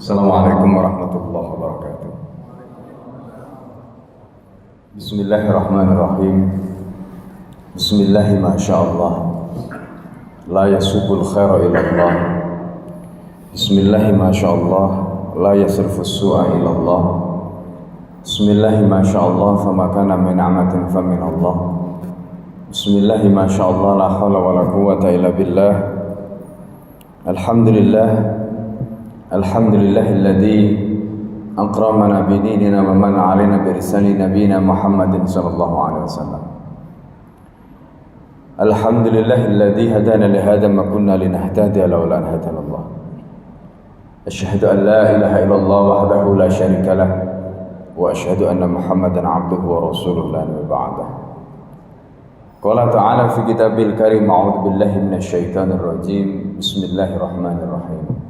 Assalamualaikum warahmatullahi wabarakatuh. Bismillahirrahmanirrahim. Bismillahi masyaallah. La yasubul khaira illallah. Bismillahi masyaallah. La yasrifus su'a illallah. Bismillahi masyaallah. Fama kana min ni'matin famin Allah. Bismillahi masyaallah. La hawla wa la quwwata illa billah. Alhamdulillah. Alhamdulillahilladzi akramana bidinina wa man 'alaina bi risali nabiyina Muhammadin sallallahu alaihi wasallam. Alhamdulillahilladzi hadana li hadha ma kunna linahtadiya laula an hadana Allah. Asyhadu an la ilaha illallah wahdahu la syarika lah wa asyhadu anna Muhammadan 'abduhu wa rasuluhu la nabiyya ba'dah. Qala ta'ala fi kitabil karim a'udzu billahi minasy syaithanir rajim. Bismillahirrahmanirrahim.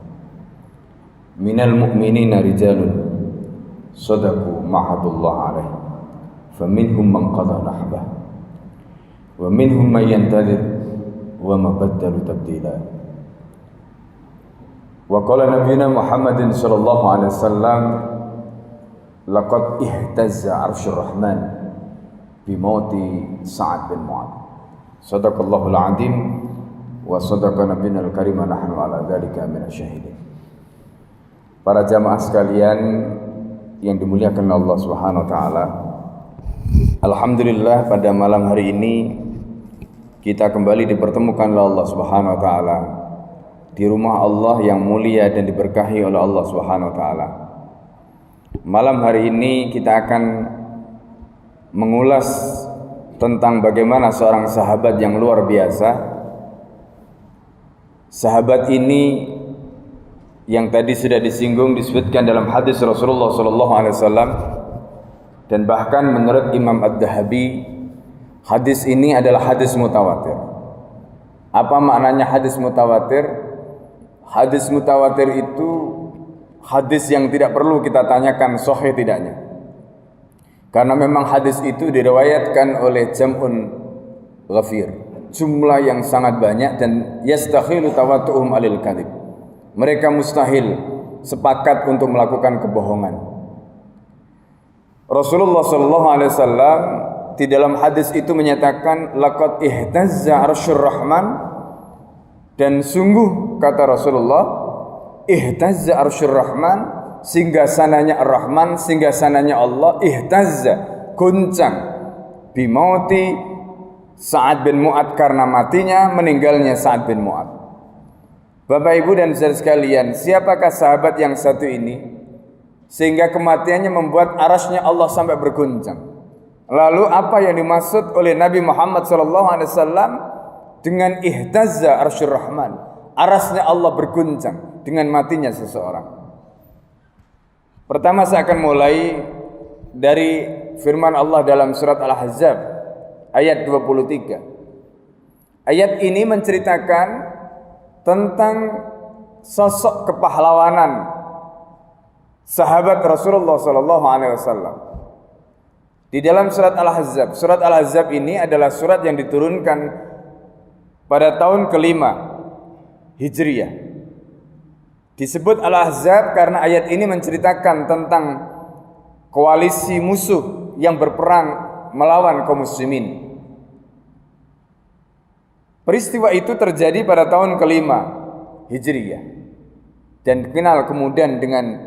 Minal mu'minina rijalun sadaqu ma'ahadullah alaih faminhum man qada nahbah wa minhum man yantadhir wa ma baddalu tabdila. Wa qala nabiyuna Muhammadin sallallahu alaihi wasallam laqad ihtazza 'arsyur rahman bi mauti Sa'ad bin Mu'adz. Sadaqallahul 'azim wa sadaqa nabiyuna al-karim wa nahnu ala dzalika minasyahidin. Para jamaah sekalian yang dimuliakan Allah Subhanahu wa taala. Alhamdulillah pada malam hari ini kita kembali dipertemukan oleh Allah Subhanahu wa taala di rumah Allah yang mulia dan diberkahi oleh Allah Subhanahu wa taala. Malam hari ini kita akan mengulas tentang bagaimana seorang sahabat yang luar biasa. Sahabat ini yang tadi sudah disinggung disebutkan dalam hadis Rasulullah sallallahu alaihi wasallam, dan bahkan menurut Imam Ad-Dahabi hadis ini adalah hadis mutawatir. Apa maknanya hadis mutawatir? Hadis mutawatir itu hadis yang tidak perlu kita tanyakan sahih tidaknya, karena memang hadis itu diriwayatkan oleh jam'un ghafir, jumlah yang sangat banyak, dan yastakhilu tawatu'um alil kadhib. Mereka mustahil sepakat untuk melakukan kebohongan. Rasulullah sallallahu alaihi wasallam di dalam hadis itu menyatakan laqad ihtazza 'arsyur rahman, dan sungguh kata Rasulullah ihtazza 'arsyur rahman, singgasananya ar-Rahman, singgasananya Allah, ihtazza, goncang, bimauti Sa'ad bin Mu'adz, karena matinya, meninggalnya Sa'ad bin Mu'adz. Bapak Ibu dan saudara sekalian, siapakah sahabat yang satu ini sehingga kematiannya membuat arasnya Allah sampai berguncang? Lalu apa yang dimaksud oleh Nabi Muhammad SAW dengan ihtazza arsyur rahman, arasnya Allah berguncang dengan matinya seseorang? Pertama saya akan mulai dari firman Allah dalam surat Al-Ahzab ayat 23. Ayat ini menceritakan tentang sosok kepahlawanan sahabat Rasulullah sallallahu alaihi wasallam. Di dalam surat Al-Ahzab, surat Al-Ahzab ini adalah surat yang diturunkan pada tahun kelima Hijriyah. Disebut Al-Ahzab karena ayat ini menceritakan tentang koalisi musuh yang berperang melawan kaum muslimin. Peristiwa itu terjadi pada tahun kelima Hijriyah dan dikenal kemudian dengan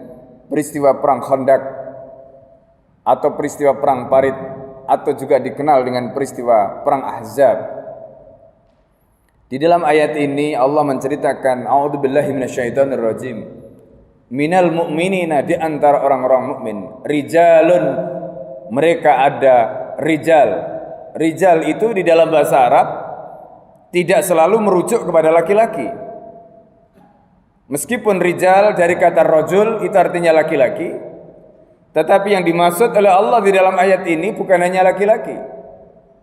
peristiwa perang Khandaq atau peristiwa perang Parit, atau juga dikenal dengan peristiwa perang Ahzab. Di dalam ayat ini Allah menceritakan a'udzubillahi minasyaitonir rajim. Minal mu'minina, di antara orang-orang mukmin, rijalun, mereka ada rijal. Rijal itu di dalam bahasa Arab tidak selalu merujuk kepada laki-laki. Meskipun rijal dari kata rajul itu artinya laki-laki, tetapi yang dimaksud oleh Allah di dalam ayat ini bukan hanya laki-laki.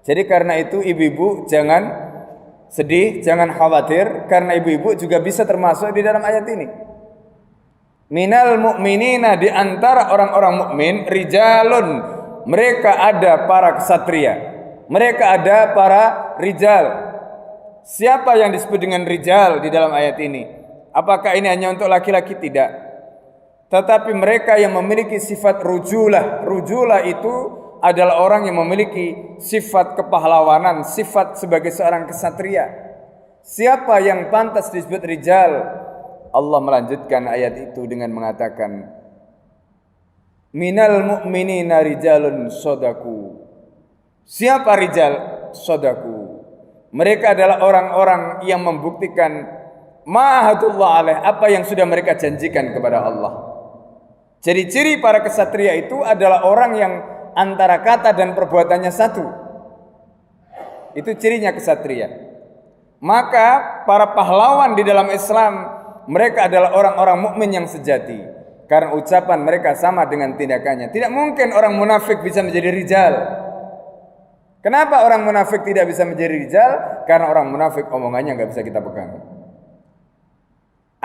Jadi karena itu ibu-ibu jangan sedih, jangan khawatir, karena ibu-ibu juga bisa termasuk di dalam ayat ini. Minal mu'minina, di antara orang-orang mukmin, rijalun, mereka ada para ksatria, mereka ada para rijal. Siapa yang disebut dengan rijal di dalam ayat ini? Apakah ini hanya untuk laki-laki? Tidak. tetapi mereka yang memiliki sifat rujulah. Rujulah itu adalah orang yang memiliki sifat kepahlawanan, sifat sebagai seorang kesatria. Siapa yang pantas disebut rijal? Allah melanjutkan ayat itu dengan mengatakan, minal mu'minina rijalun sodaku. Siapa rijal? Sodaku. Mereka adalah orang-orang yang membuktikan ma'ahadullah alaih, apa yang sudah mereka janjikan kepada Allah. Jadi ciri para kesatria itu adalah orang yang antara kata dan perbuatannya satu. Itu cirinya kesatria. Maka para pahlawan di dalam Islam, mereka adalah orang-orang mukmin yang sejati, karena ucapan mereka sama dengan tindakannya. Tidak mungkin orang munafik bisa menjadi rijal. Kenapa orang munafik tidak bisa menjadi rijal? Karena orang munafik omongannya nggak bisa kita pegang.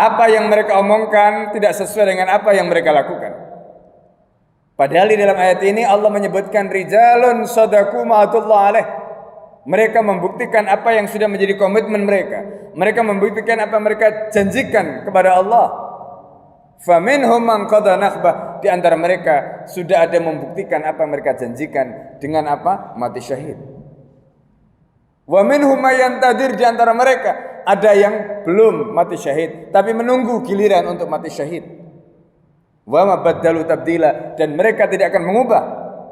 Apa yang mereka omongkan tidak sesuai dengan apa yang mereka lakukan. Padahal di dalam ayat ini Allah menyebutkan rijalun shadaku ma'atullah alaih. Mereka membuktikan apa yang sudah menjadi komitmen mereka. Mereka membuktikan apa mereka janjikan kepada Allah. Faminhum man qada nahbah. Di antara mereka sudah ada membuktikan apa yang mereka janjikan dengan apa? Mati syahid. Wa minhum may yantadir. Di antara mereka ada yang belum mati syahid tapi menunggu giliran untuk mati syahid. Wa ma baddalu tabdila. Dan mereka tidak akan mengubah.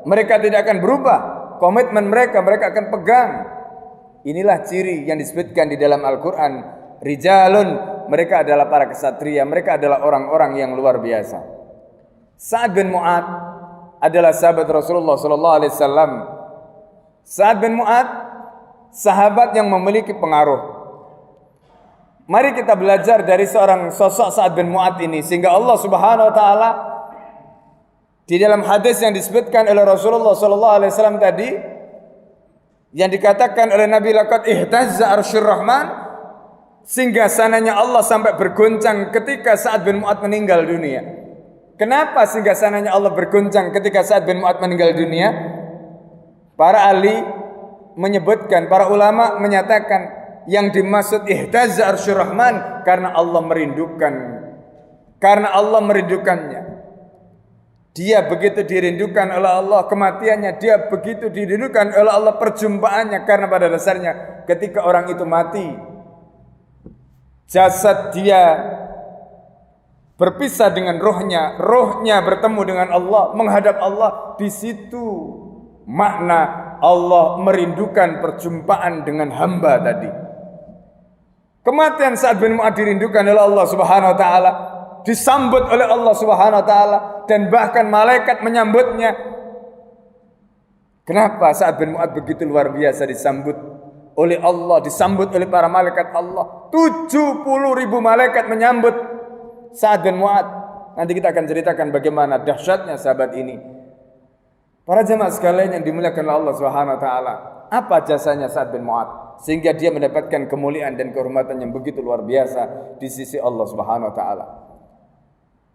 Mereka tidak akan berubah. Komitmen mereka akan pegang. Inilah ciri yang disebutkan di dalam Al-Quran. Rijalun, mereka adalah para kesatria. Mereka adalah orang-orang yang luar biasa. Sa'ad bin Mu'ad adalah sahabat Rasulullah SAW. Sa'ad bin Mu'ad, sahabat yang memiliki pengaruh. Mari kita belajar dari seorang sosok Sa'ad bin Mu'ad ini, sehingga Allah Subhanahu Wa Taala di dalam hadis yang disebutkan oleh Rasulullah SAW tadi, yang dikatakan oleh Nabi, laqad ihtazza arsyur rahman, sehingga sananya Allah sampai bergoncang ketika Sa'ad bin Mu'ad meninggal dunia. Kenapa sehingga sananya Allah bergoncang ketika Sa'ad bin Mu'ad meninggal dunia? Para ahli menyebutkan, para ulama menyatakan, yang dimaksud ihtazza arsyur rahman karena Allah merindukan, karena Allah merindukannya. Dia begitu dirindukan oleh Allah kematiannya, dia begitu dirindukan oleh Allah perjumpaannya, karena pada dasarnya ketika orang itu mati, jasad dia berpisah dengan rohnya, rohnya bertemu dengan Allah, menghadap Allah. Di situ makna Allah merindukan perjumpaan dengan hamba tadi. Kematian Sa'ad bin Mu'ad dirindukan oleh Allah Subhanahu Wa Taala, disambut oleh Allah Subhanahu Wa Taala, dan bahkan malaikat menyambutnya. Kenapa Sa'ad bin Mu'ad begitu luar biasa disambut oleh Allah, disambut oleh para malaikat Allah? 70.000 malaikat menyambut Sa'ad bin Mu'ad. Nanti kita akan ceritakan bagaimana dahsyatnya sahabat ini. Para jemaah sekalian yang dimuliakan oleh Allah Subhanahu Wa Taala, apa jasanya Sa'ad bin Mu'ad sehingga dia mendapatkan kemuliaan dan kehormatan yang begitu luar biasa di sisi Allah Subhanahu Wa Taala?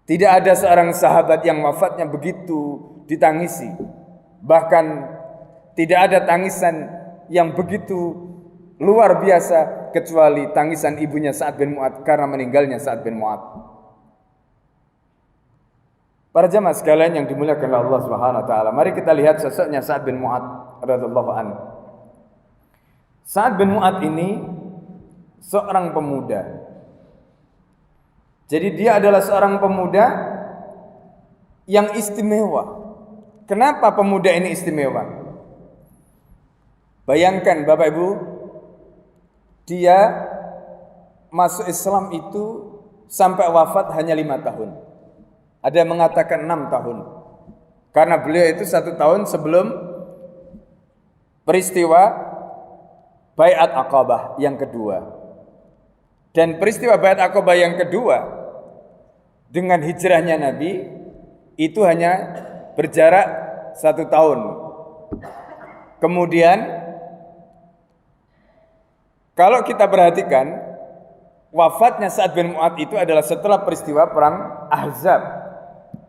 Tidak ada seorang sahabat yang wafatnya begitu ditangisi. Bahkan tidak ada tangisan yang begitu luar biasa kecuali tangisan ibunya Sa'ad bin Mu'ad karena meninggalnya Sa'ad bin Mu'ad. Para jemaah sekalian yang dimuliakan oleh Allah Subhanahu Wa Taala, mari kita lihat sosoknya Sa'ad bin Mu'ad radhiyallahu anhu. Sa'ad bin Mu'ad ini seorang pemuda. Jadi dia adalah seorang pemuda yang istimewa. Kenapa pemuda ini istimewa? Bayangkan Bapak Ibu, dia masuk Islam itu sampai wafat hanya 5 tahun. Ada yang mengatakan 6 tahun. Karena beliau itu 1 tahun sebelum peristiwa Bai'at Aqabah yang kedua. Dan peristiwa Bai'at Aqabah yang kedua dengan hijrahnya Nabi itu hanya berjarak 1 tahun. Kemudian kalau kita perhatikan, wafatnya Sa'ad bin Mu'ad itu adalah setelah peristiwa perang Ahzab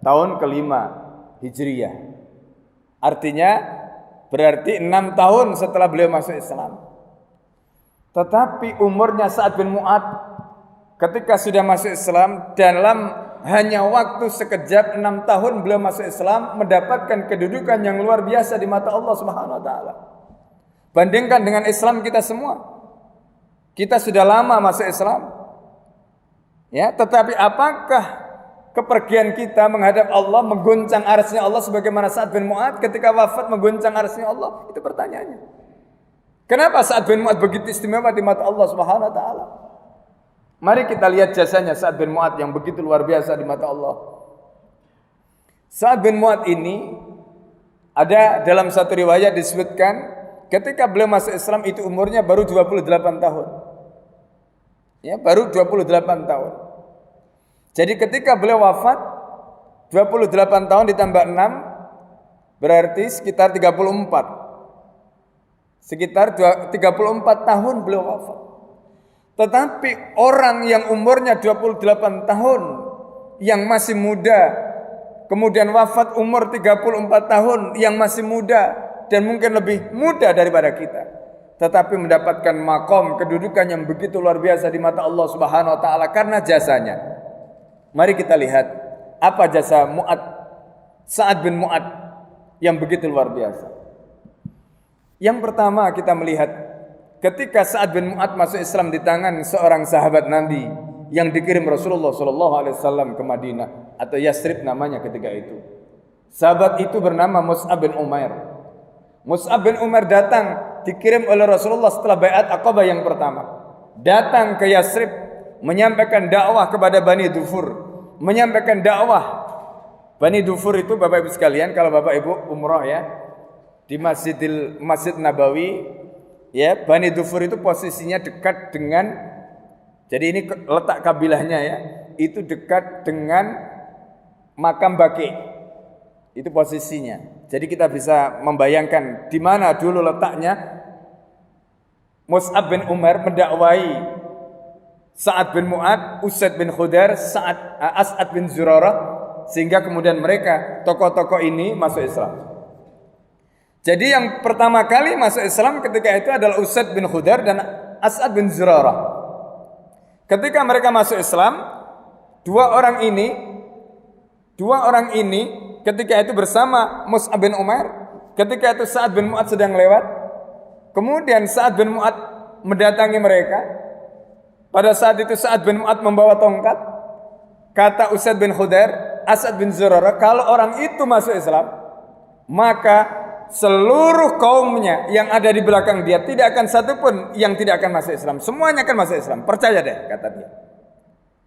tahun ke-5 Hijriyah. Artinya berarti 6 tahun setelah beliau masuk Islam. Tetapi umurnya Sa'ad bin Mu'ad ketika sudah masuk Islam dalam hanya waktu sekejap 6 tahun beliau masuk Islam, mendapatkan kedudukan yang luar biasa di mata Allah Subhanahu wa taala. Bandingkan dengan Islam kita semua. Kita sudah lama masuk Islam. Ya, tetapi apakah kepergian kita menghadap Allah mengguncang arsy Allah sebagaimana Sa'ad bin Mu'adz ketika wafat mengguncang arsy Allah? Itu pertanyaannya. Kenapa Sa'ad bin Mu'adz begitu istimewa di mata Allah Subhanahu wa taala? Mari kita lihat jasanya Sa'ad bin Mu'adz yang begitu luar biasa di mata Allah. Sa'ad bin Mu'adz ini ada dalam satu riwayat disebutkan ketika beliau masuk Islam itu umurnya baru 28 tahun. Ya, baru 28 tahun. Jadi ketika beliau wafat 28 tahun ditambah 6 berarti sekitar 34. Sekitar 34 tahun beliau wafat. Tetapi orang yang umurnya 28 tahun yang masih muda kemudian wafat umur 34 tahun yang masih muda dan mungkin lebih muda daripada kita, tetapi mendapatkan makom kedudukan yang begitu luar biasa di mata Allah Subhanahu wa taala karena jasanya. Mari kita lihat apa jasa Sa'ad bin Mu'adz yang begitu luar biasa. Yang pertama kita melihat ketika Sa'ad bin Mu'adz masuk Islam di tangan seorang sahabat Nabi yang dikirim Rasulullah SAW ke Madinah atau Yasrib namanya ketika itu. Sahabat itu bernama Mus'ab bin Umair. Mus'ab bin Umair datang dikirim oleh Rasulullah setelah baiat Aqabah yang pertama. Datang ke Yasrib menyampaikan dakwah kepada Bani Dufur, menyampaikan dakwah. Bani Dufur itu Bapak Ibu sekalian, kalau Bapak Ibu umrah ya di Masjid Nabawi, ya, Bani Dufur itu posisinya dekat dengan, jadi ini letak kabilahnya ya, itu dekat dengan makam Baqi. Itu posisinya. Jadi kita bisa membayangkan di mana dulu letaknya Mus'ab bin Umair mendakwai Sa'ad bin Mu'adz, Usaid bin Khudair, As'ad bin Zurarah, sehingga kemudian mereka tokoh-tokoh ini masuk Islam. Jadi yang pertama kali masuk Islam ketika itu adalah Usaid bin Khudair dan As'ad bin Zurarah. Ketika mereka masuk Islam, dua orang ini ketika itu bersama Mus'ab bin Umair, ketika itu Sa'ad bin Mu'adz sedang lewat, kemudian Sa'ad bin Mu'adz mendatangi mereka. Pada saat itu Sa'ad bin Mu'adz membawa tongkat. Kata Usaid bin Khudair, As'ad bin Zurarah, kalau orang itu masuk Islam, maka seluruh kaumnya yang ada di belakang dia tidak akan satupun yang tidak akan masuk Islam. Semuanya akan masuk Islam. Percaya deh, kata dia.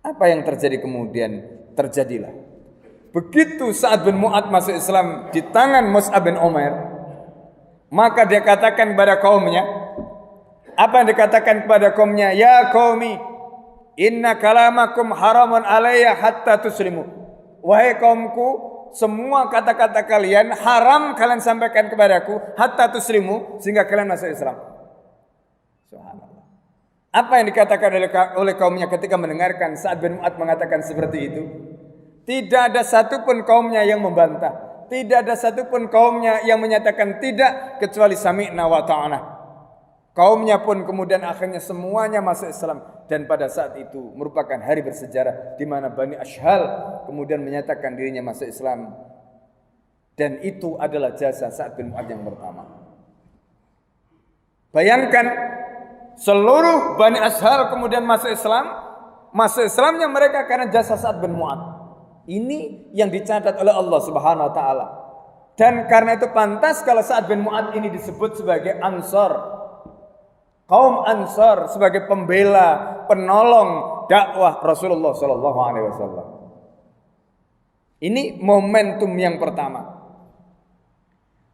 Apa yang terjadi kemudian? Terjadilah. Begitu Sa'ad bin Mu'adz masuk Islam di tangan Mus'ab bin Umair, maka dia katakan kepada kaumnya, apa yang dikatakan kepada kaumnya? Ya qaumi, inna kalamakum haramun alayya hatta tuslimu. Wahai kaumku, semua kata-kata kalian haram kalian sampaikan kepadaku hatta tuslimu, sehingga kalian masuk Islam. Subhanallah. Apa yang dikatakan oleh kaumnya ketika mendengarkan Sa'ad bin Mu'adz mengatakan seperti itu? Tidak ada satupun kaumnya yang membantah. Tidak ada satupun kaumnya yang menyatakan tidak kecuali sami'na wa ta'ana. Kaumnya pun kemudian akhirnya semuanya masuk Islam. Dan pada saat itu merupakan hari bersejarah di mana Bani Ashhal kemudian menyatakan dirinya masuk Islam. Dan itu adalah jasa Sa'ad bin Mu'adz yang pertama. Bayangkan seluruh Bani Ashhal kemudian masuk Islam. Masuk Islamnya mereka karena jasa Sa'ad bin Mu'adz. Ini yang dicatat oleh Allah Subhanahu wa taala. Dan karena itu pantas kalau Sa'ad bin Mu'adz ini disebut sebagai Ansar. Kaum Ansar sebagai pembela, penolong dakwah Rasulullah sallallahu alaihi wasallam. Ini momentum yang pertama.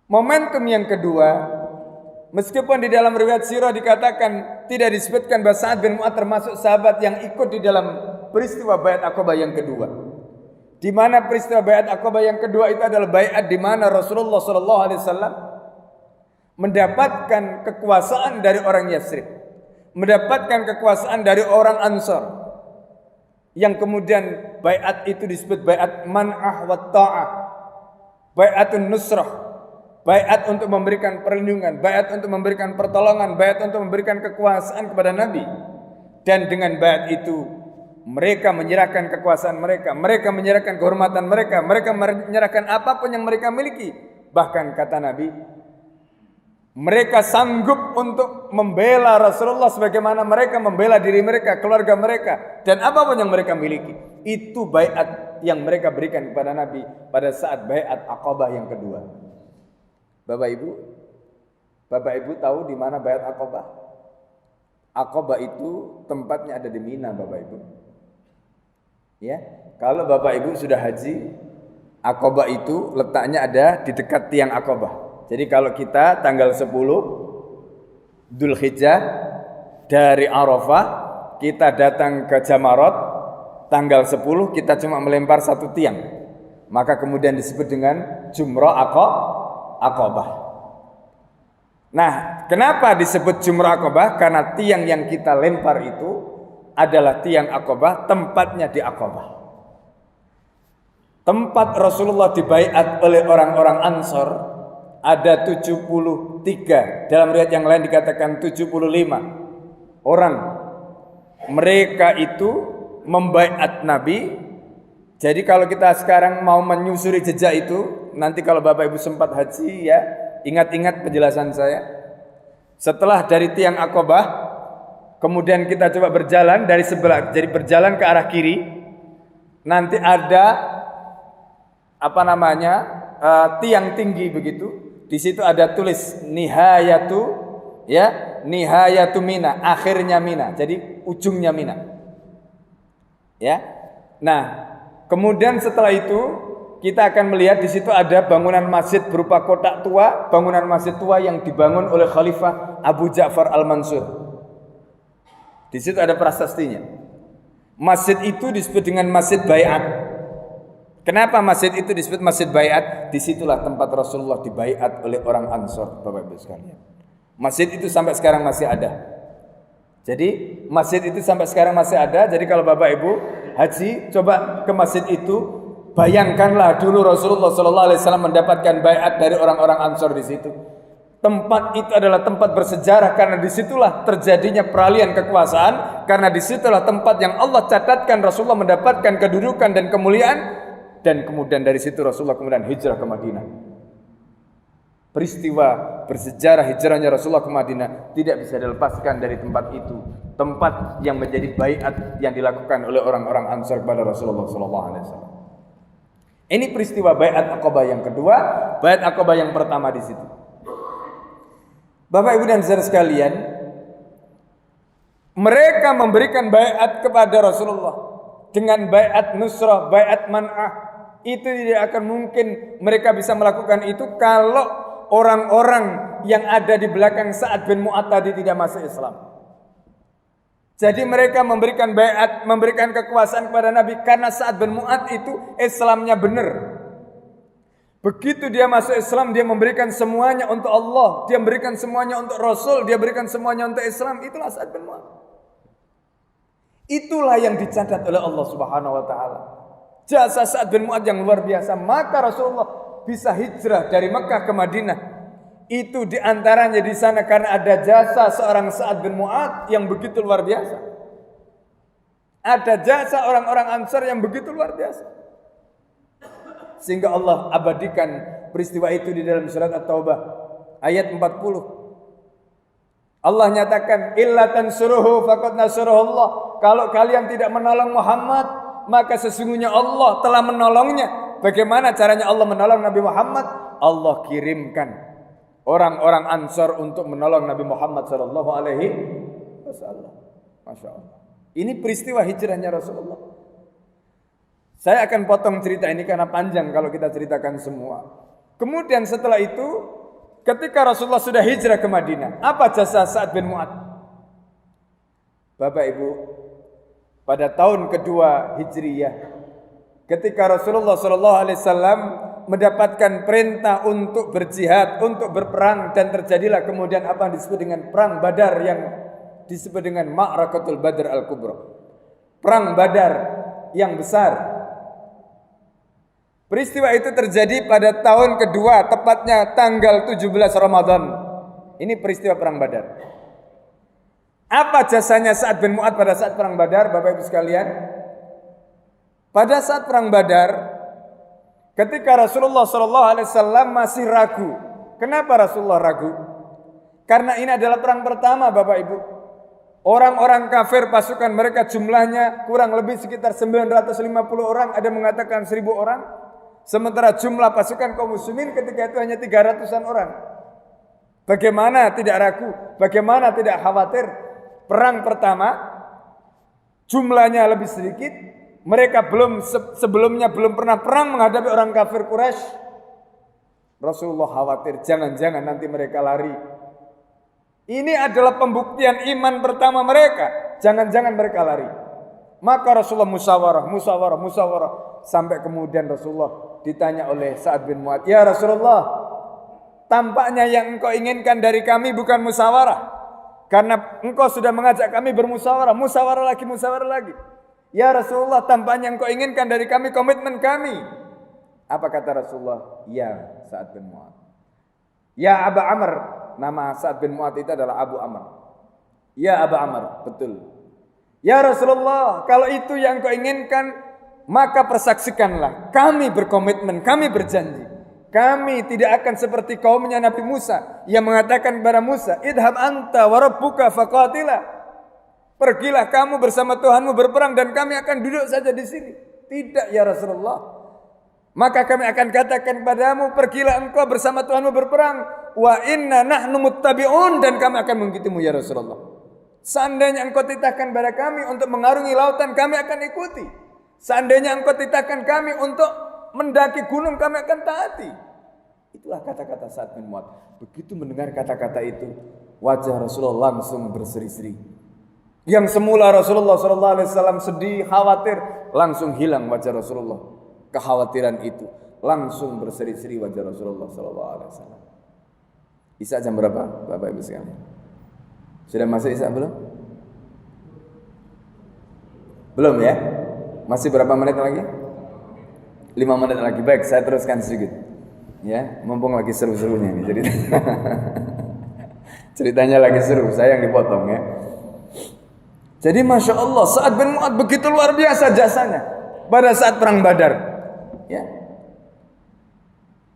Momentum yang kedua, meskipun di dalam riwayat sirah dikatakan tidak disebutkan bahwa Sa'ad bin Mu'adz termasuk sahabat yang ikut di dalam peristiwa baiat Aqabah yang kedua. Di mana peristiwa baiat Aqabah yang kedua itu adalah baiat di mana Rasulullah sallallahu alaihi wasallam mendapatkan kekuasaan dari orang Yasrib, mendapatkan kekuasaan dari orang Ansar, yang kemudian baiat itu disebut baiat man'ah wa ta'ah, baiatun nusrah, baiat untuk memberikan perlindungan, baiat untuk memberikan pertolongan, baiat untuk memberikan kekuasaan kepada Nabi. Dan dengan baiat itu Mereka menyerahkan kekuasaan mereka, mereka menyerahkan kehormatan mereka, mereka menyerahkan apapun yang mereka miliki. Bahkan kata Nabi, mereka sanggup untuk membela Rasulullah sebagaimana mereka membela diri mereka, keluarga mereka, dan apapun yang mereka miliki. Itu baiat yang mereka berikan kepada Nabi pada saat baiat Aqabah yang kedua. Bapak Ibu tahu di mana baiat Aqabah? Aqabah itu tempatnya ada di Mina, Bapak Ibu. Ya, kalau Bapak Ibu sudah haji, Aqabah itu letaknya ada di dekat tiang Aqabah. Jadi kalau kita tanggal 10 Dzulhijjah dari Arafah, kita datang ke Jamarat, tanggal 10 kita cuma melempar satu tiang. Maka kemudian disebut dengan Jumrah Aqabah. Nah, kenapa disebut Jumrah Aqabah? Karena tiang yang kita lempar itu adalah tiang Aqabah, tempatnya di Aqabah. Tempat Rasulullah dibaiat oleh orang-orang Ansor ada 73, dalam riwayat yang lain dikatakan 75 orang. Mereka itu membaiat Nabi. Jadi kalau kita sekarang mau menyusuri jejak itu, nanti kalau Bapak Ibu sempat haji ya, ingat-ingat penjelasan saya. Setelah dari tiang Aqabah, kemudian kita coba berjalan dari sebelah, jadi berjalan ke arah kiri. Nanti ada tiang tinggi begitu. Di situ ada tulis nihayatu Mina, akhirnya Mina. Jadi ujungnya Mina. Ya. Nah, kemudian setelah itu kita akan melihat di situ ada bangunan masjid berupa kotak tua, bangunan masjid tua yang dibangun oleh Khalifah Abu Ja'far Al-Mansur. Di situ ada prasastinya. Masjid itu disebut dengan Masjid Baiat. Kenapa masjid itu disebut Masjid Baiat? Disitulah tempat Rasulullah dibaiat oleh orang Ansor, Bapak Ibu sekalian. Masjid itu sampai sekarang masih ada. Jadi masjid itu sampai sekarang masih ada. Jadi kalau Bapak Ibu haji, coba ke masjid itu, bayangkanlah dulu Rasulullah SAW mendapatkan baiat dari orang-orang Ansor di situ. Tempat itu adalah tempat bersejarah karena disitulah terjadinya peralihan kekuasaan, karena disitulah tempat yang Allah catatkan Rasulullah mendapatkan kedudukan dan kemuliaan, dan kemudian dari situ Rasulullah kemudian hijrah ke Madinah. Peristiwa bersejarah hijrahnya Rasulullah ke Madinah tidak bisa dilepaskan dari tempat itu, tempat yang menjadi baiat yang dilakukan oleh orang-orang Ansar kepada Rasulullah SAW. Ini peristiwa baiat Aqabah yang kedua, baiat Aqabah yang pertama di situ. Bapak Ibu dan saudara sekalian, mereka memberikan baiat kepada Rasulullah dengan baiat nusrah, baiat man'ah. Itu tidak akan mungkin mereka bisa melakukan itu kalau orang-orang yang ada di belakang Sa'ad bin Mu'adh tadi tidak masuk Islam. Jadi mereka memberikan baiat, memberikan kekuasaan kepada Nabi karena Sa'ad bin Mu'adh itu Islamnya benar. Begitu dia masuk Islam, dia memberikan semuanya untuk Allah, dia memberikan semuanya untuk Rasul, dia berikan semuanya untuk Islam. Itulah Sa'ad bin Mu'adh. Itulah yang dicatat oleh Allah Subhanahu wa taala. Jasa Sa'ad bin Mu'adh yang luar biasa. Maka Rasulullah bisa hijrah dari Mekah ke Madinah. Itu diantaranya di sana karena ada jasa seorang Sa'ad bin Mu'adh yang begitu luar biasa. Ada jasa orang-orang Ansar yang begitu luar biasa. Sehingga Allah abadikan peristiwa itu di dalam surat At-Taubah ayat 40. Allah nyatakan, illa tansuruhu faqad nasruhullah. Kalau kalian tidak menolong Muhammad, maka sesungguhnya Allah telah menolongnya. Bagaimana caranya Allah menolong Nabi Muhammad? Allah kirimkan orang-orang Ansar untuk menolong Nabi Muhammad sallallahu alaihi wasallam. Masya Allah. Ini peristiwa hijrahnya Rasulullah. Saya akan potong cerita ini karena panjang kalau kita ceritakan semua. Kemudian setelah itu, ketika Rasulullah sudah hijrah ke Madinah, apa jasa Sa'ad bin Mu'adh? Bapak Ibu, pada tahun kedua Hijriyah, ketika Rasulullah SAW mendapatkan perintah untuk berjihad, untuk berperang, dan terjadilah kemudian apa yang disebut dengan perang Badar, yang disebut dengan Ma'rakatul Badr Al-Kubra, perang Badar yang besar. Peristiwa itu terjadi pada tahun kedua, tepatnya tanggal 17 Ramadan. Ini peristiwa perang Badar. Apa jasanya Sa'ad bin Mu'adh pada saat perang Badar, Bapak Ibu sekalian? Pada saat perang Badar, ketika Rasulullah SAW masih ragu. Kenapa Rasulullah ragu? Karena ini adalah perang pertama, Bapak Ibu. Orang-orang kafir pasukan mereka jumlahnya kurang lebih sekitar 950 orang, ada mengatakan 1000 orang. Sementara jumlah pasukan kaum muslimin ketika itu hanya 300-an orang. Bagaimana tidak ragu? Bagaimana tidak khawatir? Perang pertama jumlahnya lebih sedikit. Mereka sebelumnya belum pernah perang menghadapi orang kafir Quraisy. Rasulullah khawatir jangan-jangan nanti mereka lari. Ini adalah pembuktian iman pertama mereka. Jangan-jangan mereka lari. Maka Rasulullah musyawarah. Sampai kemudian Rasulullah ditanya oleh Sa'ad bin Mu'adz, "Ya Rasulullah, tampaknya yang engkau inginkan dari kami bukan musyawarah. Karena engkau sudah mengajak kami bermusyawarah. Musyawarah lagi. Ya Rasulullah, tampaknya engkau inginkan dari kami komitmen kami." Apa kata Rasulullah? "Ya Sa'ad bin Mu'adz." Ya Aba Amr. Nama Sa'ad bin Mu'adz itu adalah Abu Amr. Ya Aba Amr, betul. Ya Rasulullah, kalau itu yang kau inginkan, maka persaksikanlah. Kami berkomitmen, kami berjanji. Kami tidak akan seperti kaumnya Nabi Musa yang mengatakan kepada Musa, "Idhab anta wa rabbuka faqatila." Pergilah kamu bersama Tuhanmu berperang dan kami akan duduk saja di sini. Tidak ya Rasulullah. Maka kami akan katakan kepadamu, pergilah engkau bersama Tuhanmu berperang. Wa inna nahnu muttabi'un, dan kami akan mengikutimu ya Rasulullah. Seandainya engkau titahkan pada kami untuk mengarungi lautan, kami akan ikuti. Seandainya engkau titahkan kami untuk mendaki gunung, kami akan taati. Itulah kata-kata Sa'ad bin Mu'adz. Begitu mendengar kata-kata itu, wajah Rasulullah langsung berseri-seri. Yang semula Rasulullah SAW sedih, khawatir, langsung hilang wajah Rasulullah. Kekhawatiran itu langsung berseri-seri wajah Rasulullah SAW. Isya jam berapa, Bapak Ibu sekalian? Sudah masuk Isya belum? Belum ya? Masih berapa menit lagi? 5 menit lagi. Baik, saya teruskan sedikit. Ya, mumpung lagi seru-serunya nih. Jadi ceritanya lagi seru, saya yang dipotong ya. Jadi Masya Allah, Sa'ad bin Mu'adz begitu luar biasa jasanya pada saat perang Badar. Ya.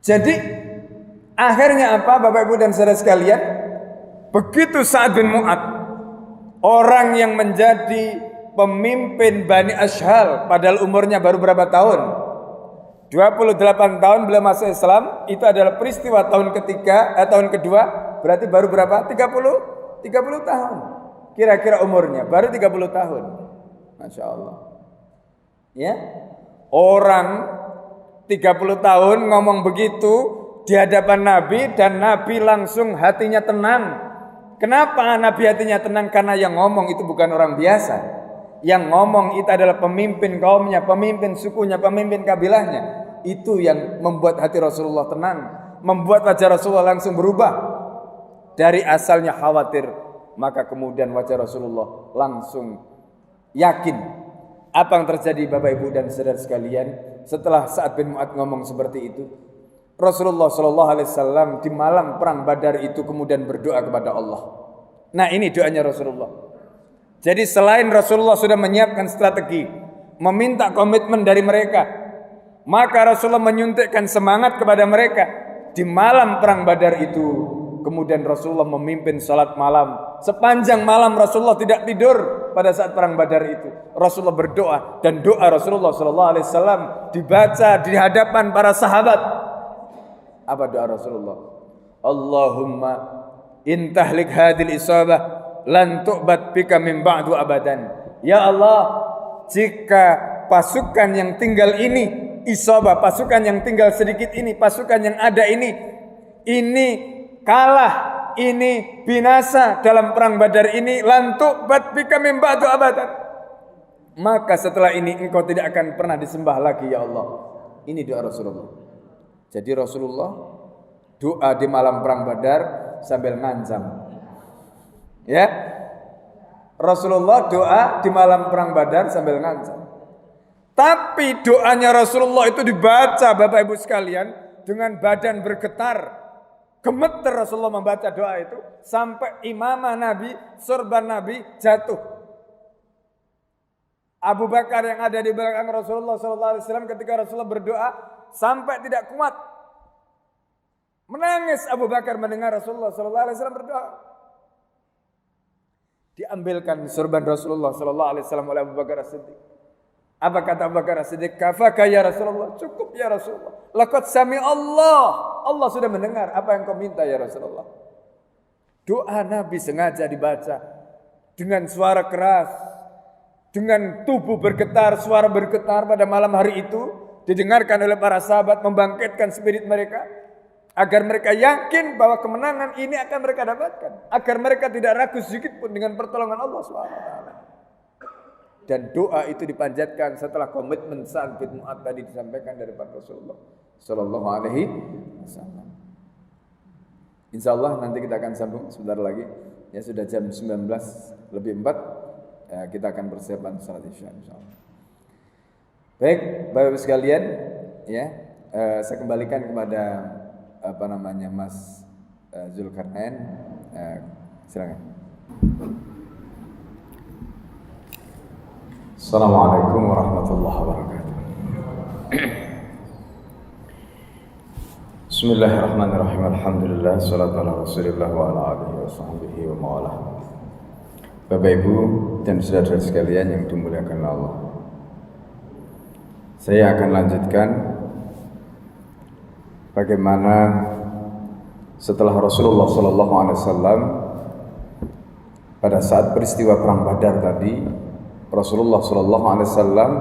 Jadi akhirnya apa, Bapak Ibu dan saudara sekalian? Begitu Sa'ad bin Mu'adz, orang yang menjadi pemimpin Bani Ashhal, padahal umurnya baru berapa tahun? 28 tahun beliau masuk Islam. Itu adalah peristiwa tahun kedua, berarti baru berapa? 30 tahun. Kira-kira umurnya baru 30 tahun. Masya Allah. Ya. Orang 30 tahun ngomong begitu di hadapan Nabi, dan Nabi langsung hatinya tenang. Kenapa Nabi hatinya tenang? Karena yang ngomong itu bukan orang biasa. Yang ngomong itu adalah pemimpin kaumnya, pemimpin sukunya, pemimpin kabilahnya. Itu yang membuat hati Rasulullah tenang, membuat wajah Rasulullah langsung berubah. Dari asalnya khawatir, maka kemudian wajah Rasulullah langsung yakin. Apa yang terjadi Bapak Ibu dan saudara sekalian? Setelah Sa'ad bin Mu'adz ngomong seperti itu, Rasulullah SAW di malam perang Badar itu kemudian berdoa kepada Allah. Nah, ini doanya Rasulullah. Jadi selain Rasulullah sudah menyiapkan strategi, meminta komitmen dari mereka, maka Rasulullah menyuntikkan semangat kepada mereka. Di malam perang Badar itu kemudian Rasulullah memimpin salat malam. Sepanjang malam Rasulullah tidak tidur pada saat perang Badar itu. Rasulullah berdoa, dan doa Rasulullah SAW dibaca di hadapan para sahabat. Apa doa Rasulullah? Allahumma intahlik hadil isabah lan tu'bad bika min ba'du abadan. Ya Allah, jika pasukan yang tinggal ini, isabah, pasukan yang tinggal sedikit ini, pasukan yang ada ini kalah, ini binasa dalam perang Badar ini, lantuk bat bika min ba'du abadan. Maka setelah ini engkau tidak akan pernah disembah lagi ya Allah. Ini doa Rasulullah. Jadi Rasulullah doa di malam perang Badar sambil ngancam. Ya. Rasulullah doa di malam perang Badar sambil ngancam. Tapi doanya Rasulullah itu dibaca Bapak Ibu sekalian dengan badan bergetar. Gemeter Rasulullah membaca doa itu sampai imamah Nabi, sorban Nabi jatuh. Abu Bakar yang ada di belakang Rasulullah SAW ketika Rasulullah berdoa sampai tidak kuat. Menangis Abu Bakar mendengar Rasulullah SAW berdoa. Diambilkan sorban Rasulullah SAW oleh Abu Bakar As-Siddiq. Apa kata Abu Bakar As-Siddiq? Kafaka ya Rasulullah. Cukup ya Rasulullah. Laqad sami Allah. Allah sudah mendengar apa yang kau minta ya Rasulullah. Doa Nabi sengaja dibaca dengan suara keras, dengan tubuh bergetar, suara bergetar pada malam hari itu, didengarkan oleh para sahabat, membangkitkan spirit mereka agar mereka yakin bahwa kemenangan ini akan mereka dapatkan, agar mereka tidak ragu sedikit pun dengan pertolongan Allah SWT. Dan doa itu dipanjatkan setelah komitmen Sa'ad bin Mu'adz tadi disampaikan dari Rasulullah sallallahu alaihi wasallam. Insyaallah nanti kita akan sambung sebentar lagi. Ya sudah jam 19:04. Kita akan persiapan salat Isya insyaallah. Baik, Bapak Ibu sekalian, ya, saya kembalikan kepada Mas Zulkarnain. Silakan. Assalamualaikum warahmatullahi wabarakatuh. Bismillahirrahmanirrahim. Alhamdulillah, salatu ala Rasulillah wa ala alihi wa sahbihi wa mawalah. Bapak Ibu dan saudara sekalian yang dimuliakan Allah, saya akan lanjutkan bagaimana setelah Rasulullah SAW pada saat peristiwa perang Badar tadi, Rasulullah SAW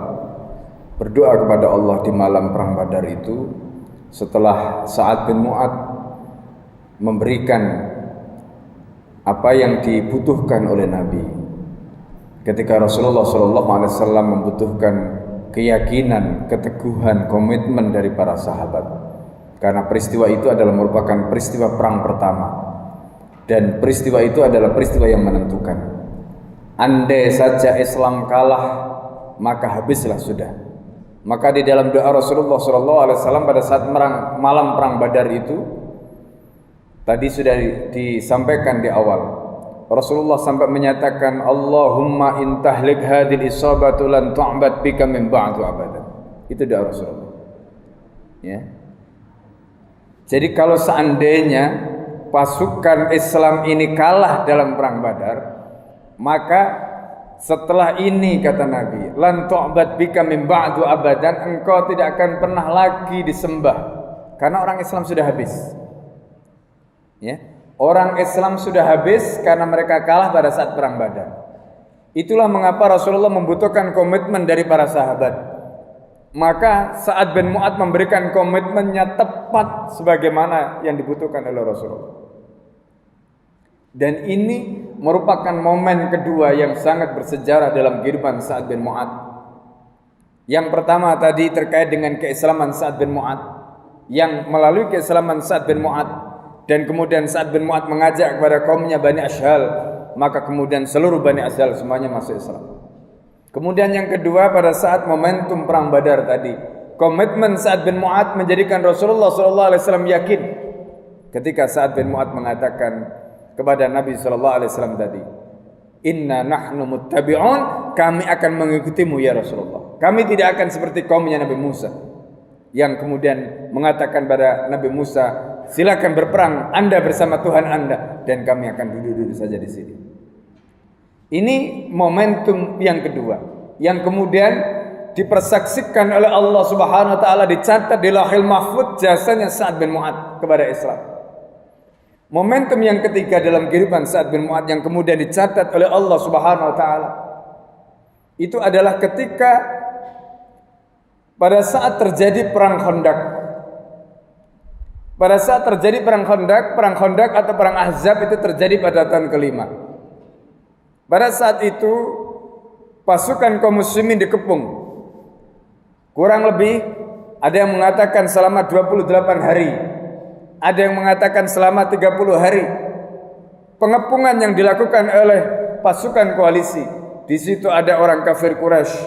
berdoa kepada Allah di malam perang Badar itu setelah Sa'ad bin Mu'adz memberikan apa yang dibutuhkan oleh Nabi. Ketika Rasulullah SAW membutuhkan keyakinan, keteguhan, komitmen dari para sahabat, karena peristiwa itu adalah merupakan peristiwa perang pertama, dan peristiwa itu adalah peristiwa yang menentukan. Andai saja Islam kalah, maka habislah sudah. Maka di dalam doa Rasulullah SAW pada saat malam perang Badar itu, tadi sudah disampaikan di awal, Rasulullah sampai menyatakan, Allahumma intahlik hadil isabatu lan tu'bad bika min ba'du abadan. Itu doa Rasulullah. Ya. Jadi kalau seandainya pasukan Islam ini kalah dalam perang Badar, maka setelah ini kata Nabi, lan tu'bad bika min ba'du abadan, engkau tidak akan pernah lagi disembah, karena orang Islam sudah habis. Ya, orang Islam sudah habis karena mereka kalah pada saat perang Badar. Itulah mengapa Rasulullah membutuhkan komitmen dari para sahabat. Maka Sa'ad bin Mu'adz memberikan komitmennya tepat sebagaimana yang dibutuhkan oleh Rasulullah. Dan ini merupakan momen kedua yang sangat bersejarah dalam kehidupan Sa'ad bin Mu'adz. Yang pertama tadi terkait dengan keislaman Sa'ad bin Mu'adz, yang melalui keislaman Sa'ad bin Mu'adz dan kemudian Sa'ad bin Mu'adz mengajak kepada kaumnya Bani Ashhal, maka kemudian seluruh Bani Ashhal semuanya masuk Islam. Kemudian yang kedua pada saat momentum perang Badar tadi, komitmen Sa'ad bin Mu'adz menjadikan Rasulullah SAW yakin ketika Sa'ad bin Mu'adz mengatakan kepada Nabi SAW tadi, Inna nahnu muttabi'un, kami akan mengikutimu ya Rasulullah. Kami tidak akan seperti kaumnya Nabi Musa, yang kemudian mengatakan pada Nabi Musa, silakan berperang Anda bersama Tuhan Anda, dan kami akan duduk-duduk saja di sini. Ini momentum yang kedua, yang kemudian dipersaksikan oleh Allah Subhanahu wa taala, dicatat di Lauhil Mahfuz jasanya Sa'ad bin Mu'adz kepada Islam. Momentum yang ketiga dalam kehidupan Sa'ad bin Mu'adz yang kemudian dicatat oleh Allah Subhanahu wa taala, itu adalah ketika pada saat terjadi perang Khandaq. Pada saat terjadi perang Khandaq atau perang Ahzab itu terjadi pada tahun kelima. Pada saat itu pasukan kaum muslimin dikepung. Kurang lebih ada yang mengatakan selama 28 hari, ada yang mengatakan selama 30 hari. Pengepungan yang dilakukan oleh pasukan koalisi. Di situ ada orang kafir Quraisy,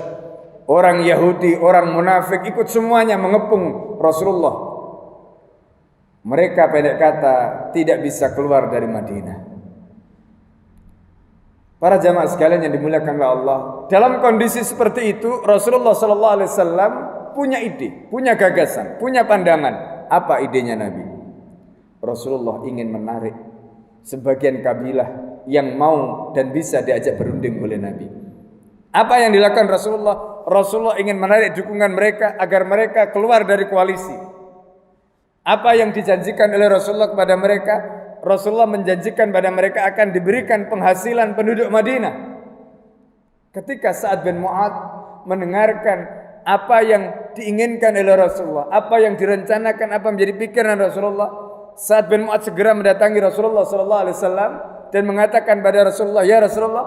orang Yahudi, orang munafik, ikut semuanya mengepung Rasulullah. Mereka pendek kata tidak bisa keluar dari Madinah. Para jamaah sekalian yang dimuliakan oleh Allah, dalam kondisi seperti itu Rasulullah sallallahu alaihi wasallam punya ide, punya gagasan, punya pandangan. Apa idenya Nabi? Rasulullah ingin menarik sebagian kabilah yang mau dan bisa diajak berunding oleh Nabi. Apa yang dilakukan Rasulullah? Rasulullah ingin menarik dukungan mereka agar mereka keluar dari koalisi. Apa yang dijanjikan oleh Rasulullah kepada mereka? Rasulullah menjanjikan pada mereka akan diberikan penghasilan penduduk Madinah. Ketika Sa'ad bin Mu'adz mendengarkan apa yang diinginkan oleh Rasulullah, apa yang direncanakan, apa yang menjadi pikiran Rasulullah, Sa'ad bin Mu'adz segera mendatangi Rasulullah sallallahu alaihi wasallam dan mengatakan pada Rasulullah, "Ya Rasulullah,